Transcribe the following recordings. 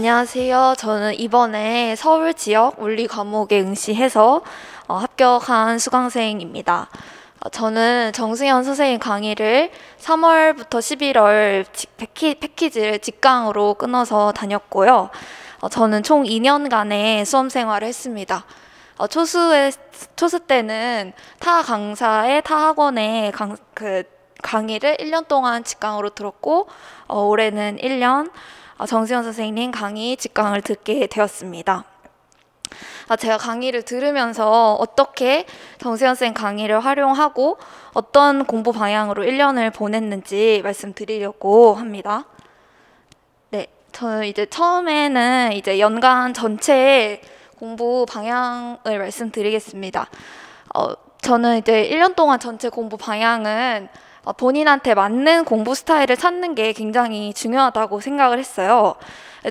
안녕하세요. 저는 이번에 서울 지역 물리 과목에 응시해서 합격한 수강생입니다. 저는 정승현 선생님 강의를 3월부터 11월 패키지를 직강으로 끊어서 다녔고요. 저는 총 2년간의 수험 생활을 했습니다. 초수 때는 타 강사의 타 학원의 강의를 1년 동안 직강으로 들었고, 올해는 1년 정승현 선생님 강의 직강을 듣게 되었습니다. 제가 강의를 들으면서 어떻게 정승현 선생님 강의를 활용하고 어떤 공부 방향으로 1년을 보냈는지 말씀드리려고 합니다. 네, 저는 이제 처음에는 이제 연간 전체의 공부 방향을 말씀드리겠습니다. 저는 이제 1년 동안 전체 공부 방향은 본인한테 맞는 공부 스타일을 찾는 게 굉장히 중요하다고 생각을 했어요.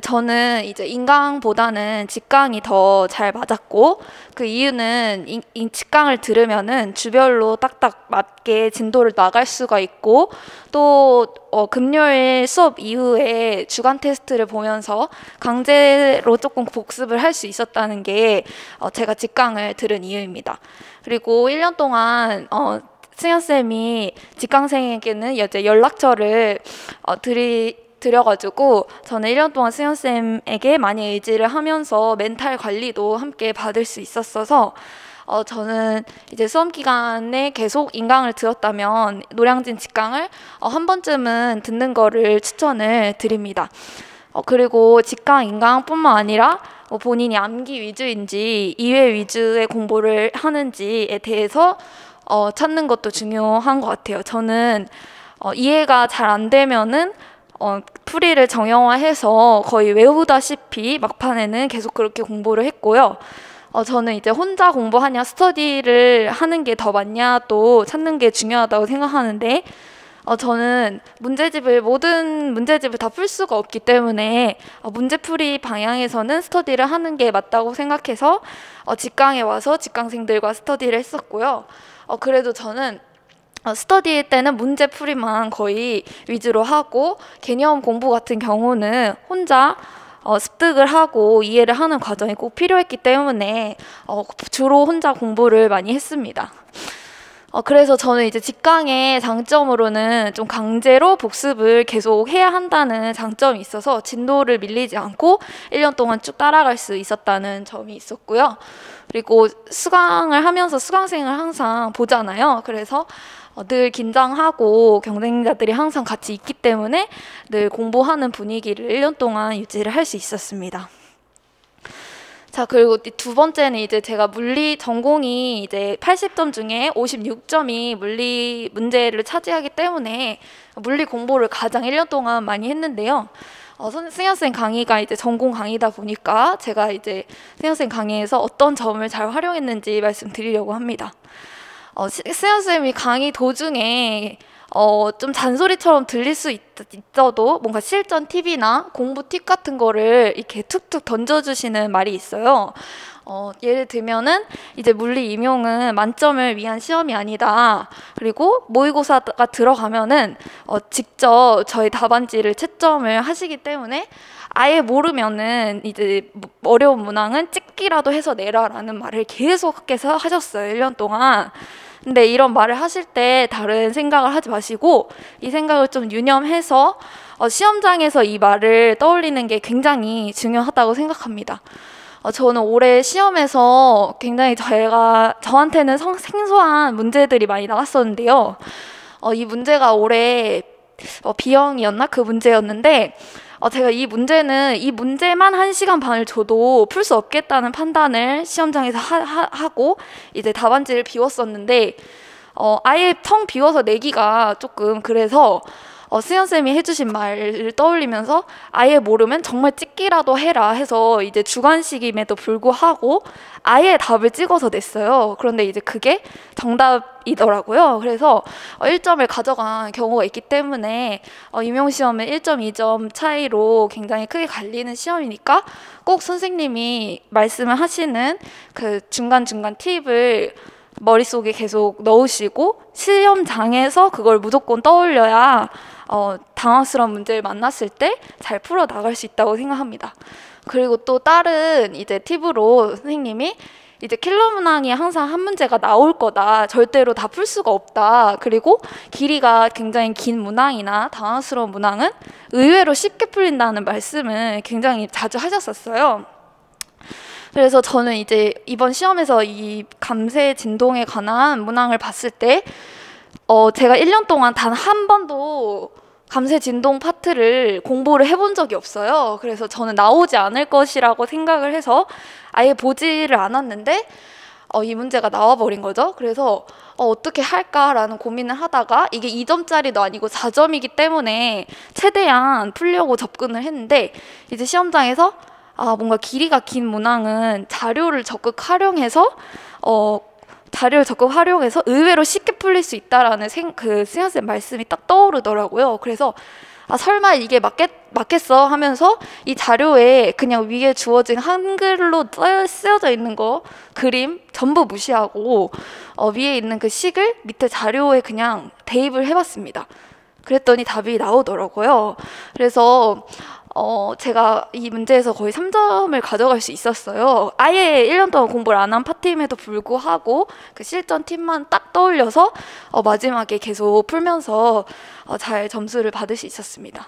저는 이제 인강보다는 직강이 더 잘 맞았고, 그 이유는 직강을 들으면은 주별로 딱딱 맞게 진도를 나갈 수가 있고, 또 금요일 수업 이후에 주간 테스트를 보면서 강제로 조금 복습을 할 수 있었다는 게 제가 직강을 들은 이유입니다. 그리고 1년 동안 승현쌤이 직강생에게는 이제 연락처를 드려가지고 저는 1년 동안 승현쌤에게 많이 의지를 하면서 멘탈 관리도 함께 받을 수 있었어서 저는 이제 수험 기간에 계속 인강을 들었다면 노량진 직강을 한 번쯤은 듣는 거를 추천을 드립니다. 그리고 직강 인강뿐만 아니라 본인이 암기 위주인지 이외 위주의 공부를 하는지에 대해서 찾는 것도 중요한 것 같아요. 저는 이해가 잘 안 되면은 풀이를 정형화해서 거의 외우다시피 막판에는 계속 그렇게 공부를 했고요. 저는 이제 혼자 공부하냐 스터디를 하는 게 더 맞냐 또 찾는 게 중요하다고 생각하는데 저는 모든 문제집을 다 풀 수가 없기 때문에 문제풀이 방향에서는 스터디를 하는 게 맞다고 생각해서 직강에 와서 직강생들과 스터디를 했었고요. 그래도 저는 스터디 때는 문제풀이만 거의 위주로 하고 개념 공부 같은 경우는 혼자 습득을 하고 이해를 하는 과정이 꼭 필요했기 때문에 주로 혼자 공부를 많이 했습니다. 그래서 저는 이제 직강의 장점으로는 좀 강제로 복습을 계속 해야 한다는 장점이 있어서 진도를 밀리지 않고 1년 동안 쭉 따라갈 수 있었다는 점이 있었고요. 그리고 수강을 하면서 수강생을 항상 보잖아요. 그래서 늘 긴장하고 경쟁자들이 항상 같이 있기 때문에 늘 공부하는 분위기를 1년 동안 유지를 할 수 있었습니다. 자, 그리고 두 번째는 이제 제가 물리 전공이 이제 80점 중에 56점이 물리 문제를 차지하기 때문에 물리 공부를 가장 1년 동안 많이 했는데요. 승현쌤 강의가 이제 전공 강의다 보니까 제가 이제 승현쌤 강의에서 어떤 점을 잘 활용했는지 말씀드리려고 합니다. 승현쌤이 강의 도중에 좀 잔소리처럼 들릴 수 있어도 뭔가 실전 팁이나 공부 팁 같은 거를 이렇게 툭툭 던져주시는 말이 있어요. 예를 들면은 이제 물리 임용은 만점을 위한 시험이 아니다. 그리고 모의고사가 들어가면은 직접 저희 답안지를 채점을 하시기 때문에 아예 모르면은 이제 어려운 문항은 찍기라도 해서 내라라는 말을 계속해서 하셨어요. 1년 동안. 근데 이런 말을 하실 때 다른 생각을 하지 마시고 이 생각을 좀 유념해서 시험장에서 이 말을 떠올리는 게 굉장히 중요하다고 생각합니다. 저는 올해 시험에서 굉장히 저한테는 생소한 문제들이 많이 나왔었는데요. 이 문제가 올해 B형이었나? 그 문제였는데 제가 이 문제만 1시간 반을 줘도 풀 수 없겠다는 판단을 시험장에서 하고 이제 답안지를 비웠었는데 아예 텅 비워서 내기가 조금 그래서 승현쌤이 해주신 말을 떠올리면서 아예 모르면 정말 찍기라도 해라 해서 이제 주관식임에도 불구하고 아예 답을 찍어서 냈어요. 그런데 이제 그게 정답이더라고요. 그래서 1점을 가져간 경우가 있기 때문에 임용시험은 1.2점 차이로 굉장히 크게 갈리는 시험이니까 꼭 선생님이 말씀을 하시는 그 중간중간 팁을 머릿속에 계속 넣으시고 시험장에서 그걸 무조건 떠올려야 당황스러운 문제를 만났을 때 잘 풀어 나갈 수 있다고 생각합니다. 그리고 또 다른 이제 팁으로 선생님이 이제 킬러 문항이 항상 한 문제가 나올 거다. 절대로 다 풀 수가 없다. 그리고 길이가 굉장히 긴 문항이나 당황스러운 문항은 의외로 쉽게 풀린다는 말씀을 굉장히 자주 하셨었어요. 그래서 저는 이제 이번 시험에서 이 감세 진동에 관한 문항을 봤을 때 제가 1년 동안 단 한 번도 감세 진동 파트를 공부를 해본 적이 없어요. 그래서 저는 나오지 않을 것이라고 생각을 해서 아예 보지를 않았는데 이 문제가 나와버린 거죠. 그래서 어떻게 할까라는 고민을 하다가 이게 2점짜리도 아니고 4점이기 때문에 최대한 풀려고 접근을 했는데 이제 시험장에서 뭔가 길이가 긴 문항은 자료를 적극 활용해서 의외로 쉽게 풀릴 수 있다라는 승현쌤 말씀이 딱 떠오르더라고요. 그래서 설마 이게 맞겠어 하면서 이 자료에 그냥 위에 주어진 한글로 쓰여져 있는 거 그림 전부 무시하고 위에 있는 그 식을 밑에 자료에 그냥 대입을 해봤습니다. 그랬더니 답이 나오더라고요. 그래서 제가 이 문제에서 거의 3점을 가져갈 수 있었어요. 아예 1년 동안 공부를 안 한 파트임에도 불구하고 그 실전 팁만 딱 떠올려서 마지막에 계속 풀면서 잘 점수를 받을 수 있었습니다.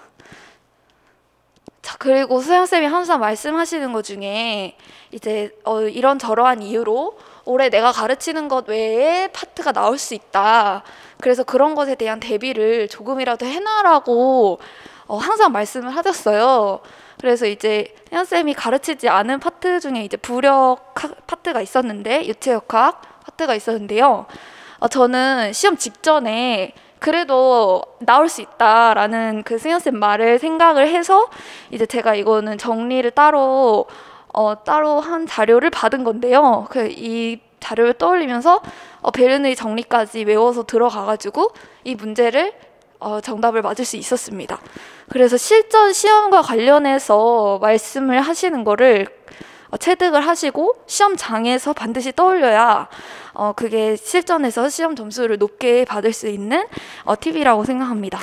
자, 그리고 수영쌤이 항상 말씀하시는 것 중에 이제 이런저러한 이유로 올해 내가 가르치는 것 외에 파트가 나올 수 있다. 그래서 그런 것에 대한 대비를 조금이라도 해놔라고 항상 말씀을 하셨어요. 그래서 이제 혜연쌤이 가르치지 않은 파트 중에 이제 부력 파트가 있었는데 유체역학 파트가 있었는데요. 저는 시험 직전에 그래도 나올 수 있다라는 그 승현쌤 말을 생각을 해서 이제 제가 이거는 정리를 따로 한 자료를 받은 건데요. 이 자료를 떠올리면서 베르누이 정리까지 외워서 들어가가지고 이 문제를 정답을 맞을 수 있었습니다. 그래서 실전 시험과 관련해서 말씀을 하시는 거를 체득을 하시고 시험장에서 반드시 떠올려야 그게 실전에서 시험 점수를 높게 받을 수 있는 팁이라고 생각합니다.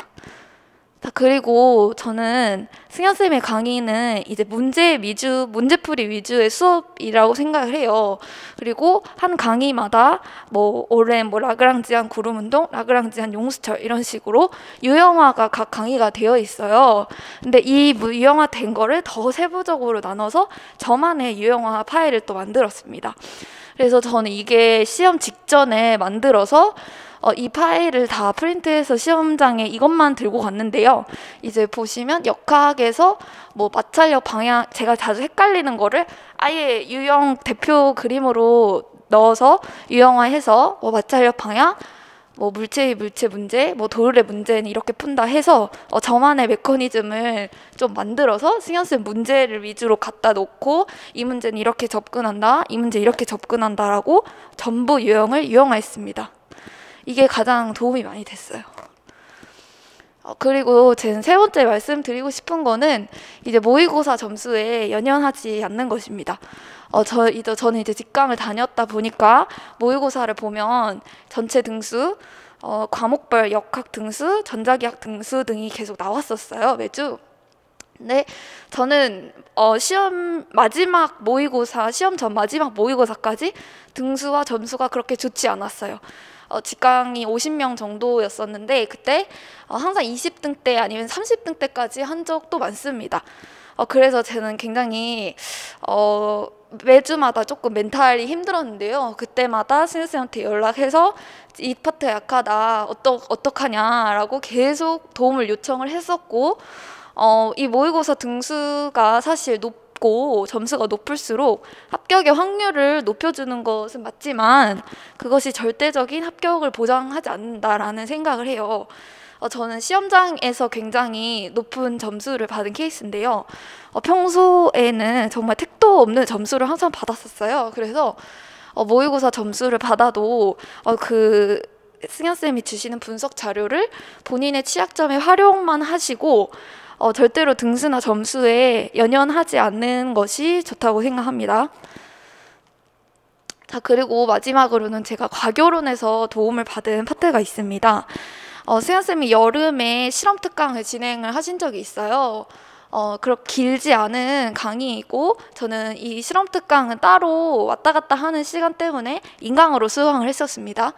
그리고 저는 승현쌤의 강의는 이제 문제풀이 위주의 수업이라고 생각을 해요. 그리고 한 강의마다 올해는 라그랑지안 구름운동, 라그랑지안 용수철 이런 식으로 유형화가 각 강의가 되어 있어요. 근데 이 유형화된 거를 더 세부적으로 나눠서 저만의 유형화 파일을 또 만들었습니다. 그래서 저는 이게 시험 직전에 만들어서 이 파일을 다 프린트해서 시험장에 이것만 들고 갔는데요. 이제 보시면 역학에서 마찰력 방향, 제가 자주 헷갈리는 거를 아예 유형 대표 그림으로 넣어서 유형화해서 마찰력 방향, 물체의 물체 문제, 도르래 문제는 이렇게 푼다 해서 저만의 메커니즘을 좀 만들어서 승현쌤 문제를 위주로 갖다 놓고 이 문제는 이렇게 접근한다, 이 문제 이렇게 접근한다라고 전부 유형화했습니다. 이게 가장 도움이 많이 됐어요. 그리고 제 세 번째 말씀드리고 싶은 거는 이제 모의고사 점수에 연연하지 않는 것입니다. 저는 이제 직강을 다녔다 보니까 모의고사를 보면 전체 등수, 과목별 역학 등수, 전자기학 등수 등이 계속 나왔었어요, 매주. 근데 저는 시험 전 마지막 모의고사까지 등수와 점수가 그렇게 좋지 않았어요. 직강이 50명 정도였었는데 그때 항상 20등대 아니면 30등대까지 한 적도 많습니다. 그래서 저는 굉장히 매주마다 조금 멘탈이 힘들었는데요. 그때마다 승현쌤한테 연락해서 이 파트 약하다, 어떡하냐라고 계속 도움을 요청을 했었고 이 모의고사 등수가 사실 높고 점수가 높을수록 합격의 확률을 높여주는 것은 맞지만 그것이 절대적인 합격을 보장하지 않는다라는 생각을 해요. 저는 시험장에서 굉장히 높은 점수를 받은 케이스인데요. 평소에는 정말 택도 없는 점수를 항상 받았었어요. 그래서 모의고사 점수를 받아도 승현쌤이 주시는 분석 자료를 본인의 취약점에 활용만 하시고 절대로 등수나 점수에 연연하지 않는 것이 좋다고 생각합니다. 자, 그리고 마지막으로는 제가 과교론에서 도움을 받은 파트가 있습니다. 수연쌤이 여름에 실험 특강을 진행을 하신 적이 있어요. 그렇게 길지 않은 강의이고, 저는 이 실험 특강은 따로 왔다 갔다 하는 시간 때문에 인강으로 수강을 했었습니다.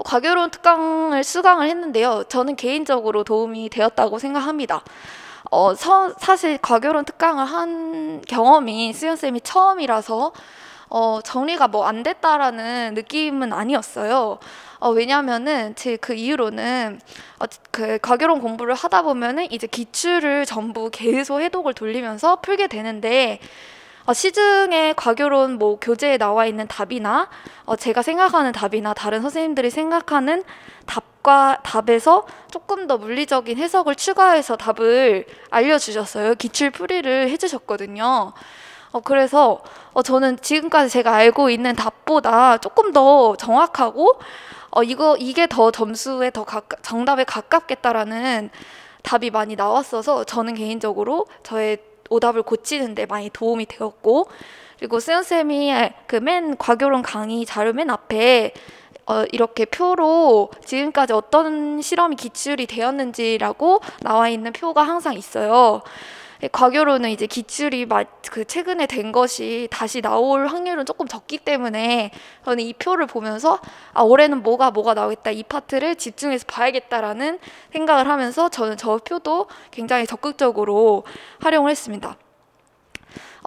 과교론 특강을 수강을 했는데요. 저는 개인적으로 도움이 되었다고 생각합니다. 사실 과교론 특강을 한 경험이 수연쌤이 처음이라서 정리가 뭐 안 됐다라는 느낌은 아니었어요. 왜냐면은 제 그 이후로는 그 과교론 공부를 하다 보면은 이제 기출을 전부 계속 해독을 돌리면서 풀게 되는데, 시중에 과교론 뭐 교재에 나와 있는 답이나 제가 생각하는 답이나 다른 선생님들이 생각하는 답과 답에서 조금 더 물리적인 해석을 추가해서 답을 알려주셨어요. 기출 풀이를 해주셨거든요. 그래서 저는 지금까지 제가 알고 있는 답보다 조금 더 정확하고 이게 더 점수에 더 정답에 가깝겠다라는 답이 많이 나왔어서 저는 개인적으로 저의 오답을 고치는 데 많이 도움이 되었고, 그리고 수연쌤이 그 맨 과교론 강의 자료 맨 앞에 이렇게 표로 지금까지 어떤 실험이 기출이 되었는지라고 나와 있는 표가 항상 있어요. 과교로는 이제 기출이 그 최근에 된 것이 다시 나올 확률은 조금 적기 때문에 저는 이 표를 보면서 올해는 뭐가 나오겠다, 이 파트를 집중해서 봐야겠다라는 생각을 하면서 저는 저 표도 굉장히 적극적으로 활용을 했습니다.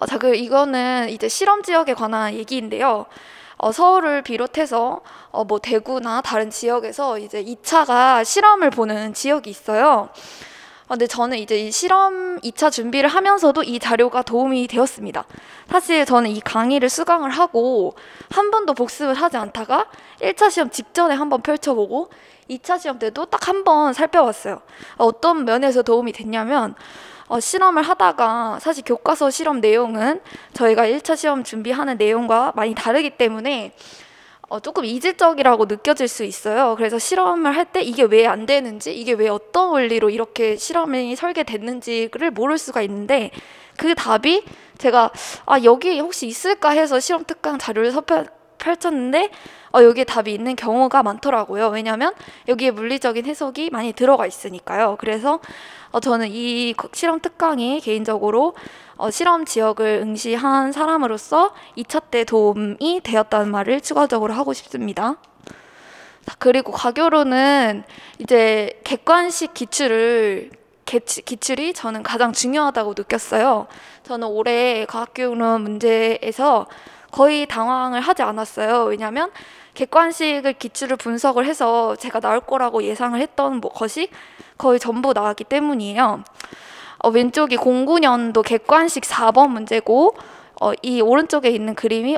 자, 이거는 이제 실험 지역에 관한 얘기인데요. 서울을 비롯해서 뭐 대구나 다른 지역에서 이제 2차가 실험을 보는 지역이 있어요. 근데 저는 이제 이 실험 2차 준비를 하면서도 이 자료가 도움이 되었습니다. 사실 저는 이 강의를 수강을 하고 한 번도 복습을 하지 않다가 1차 시험 직전에 한번 펼쳐보고 2차 시험 때도 딱 한 번 살펴봤어요. 어떤 면에서 도움이 됐냐면, 실험을 하다가 사실 교과서 실험 내용은 저희가 1차 시험 준비하는 내용과 많이 다르기 때문에 조금 이질적이라고 느껴질 수 있어요. 그래서 실험을 할 때 이게 왜 안 되는지, 이게 왜 어떤 원리로 이렇게 실험이 설계됐는지를 모를 수가 있는데, 그 답이 제가 여기 혹시 있을까 해서 실험 특강 자료를 펼쳤는데 여기에 답이 있는 경우가 많더라고요. 왜냐하면 여기에 물리적인 해석이 많이 들어가 있으니까요. 그래서 저는 이 실험 특강이 개인적으로 실험 지역을 응시한 사람으로서 2차 때 도움이 되었다는 말을 추가적으로 하고 싶습니다. 그리고 과교로는 이제 객관식 기출이 저는 가장 중요하다고 느꼈어요. 저는 올해 과학교론 문제에서 거의 당황을 하지 않았어요. 왜냐하면 객관식을 기출을 분석을 해서 제가 나올 거라고 예상을 했던 것이 거의 전부 나왔기 때문이에요. 왼쪽이 09년도 객관식 4번 문제고, 이 오른쪽에 있는 그림이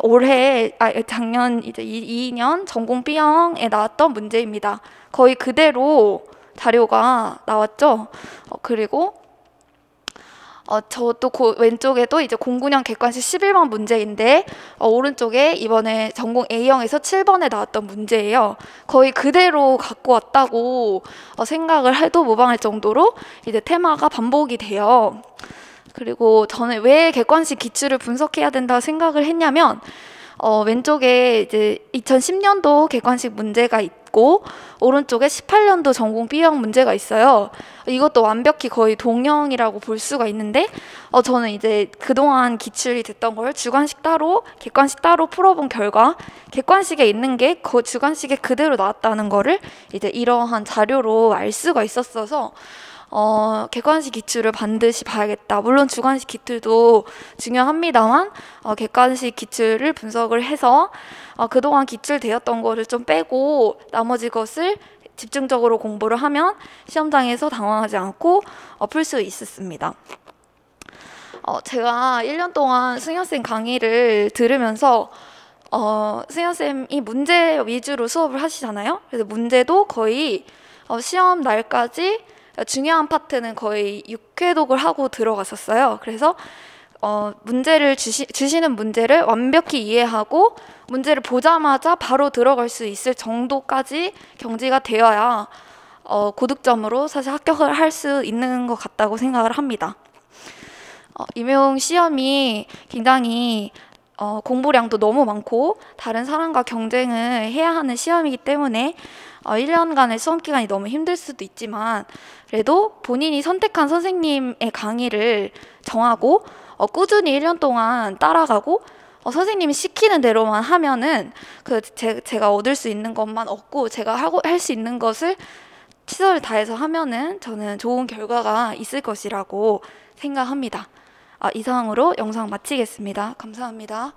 작년 이제 22년 전공 B형에 나왔던 문제입니다. 거의 그대로 자료가 나왔죠. 그리고 저도 왼쪽에도 이제 09년 객관식 11번 문제인데, 오른쪽에 이번에 전공 A형에서 7번에 나왔던 문제예요. 거의 그대로 갖고 왔다고 생각을 해도 무방할 정도로 이제 테마가 반복이 돼요. 그리고 저는 왜 객관식 기출을 분석해야 된다고 생각을 했냐면, 왼쪽에 이제 2010년도 객관식 문제가 있고 오른쪽에 18년도 전공 B형 문제가 있어요. 이것도 완벽히 거의 동형이라고 볼 수가 있는데, 저는 이제 그동안 기출이 됐던 걸 주관식 따로 객관식 따로 풀어본 결과 객관식에 있는 게 그 주관식에 그대로 나왔다는 거를 이제 이러한 자료로 알 수가 있었어서 객관식 기출을 반드시 봐야겠다. 물론 주관식 기출도 중요합니다만 객관식 기출을 분석을 해서 그동안 기출되었던 거를 좀 빼고 나머지 것을 집중적으로 공부를 하면 시험장에서 당황하지 않고 풀 수 있었습니다. 제가 1년 동안 승현쌤 강의를 들으면서 승현쌤이 문제 위주로 수업을 하시잖아요. 그래서 문제도 거의 시험 날까지 중요한 파트는 거의 6회독을 하고 들어갔었어요. 그래서 문제를 주시는 문제를 완벽히 이해하고 문제를 보자마자 바로 들어갈 수 있을 정도까지 경지가 되어야 고득점으로 사실 합격을 할 수 있는 것 같다고 생각을 합니다. 임용 시험이 굉장히 공부량도 너무 많고 다른 사람과 경쟁을 해야 하는 시험이기 때문에 1년간의 수험 기간이 너무 힘들 수도 있지만 그래도 본인이 선택한 선생님의 강의를 정하고 꾸준히 1년 동안 따라가고 선생님이 시키는 대로만 하면은 제가 얻을 수 있는 것만 얻고 제가 할 수 있는 것을 최선을 다해서 하면은 저는 좋은 결과가 있을 것이라고 생각합니다. 이상으로 영상 마치겠습니다. 감사합니다.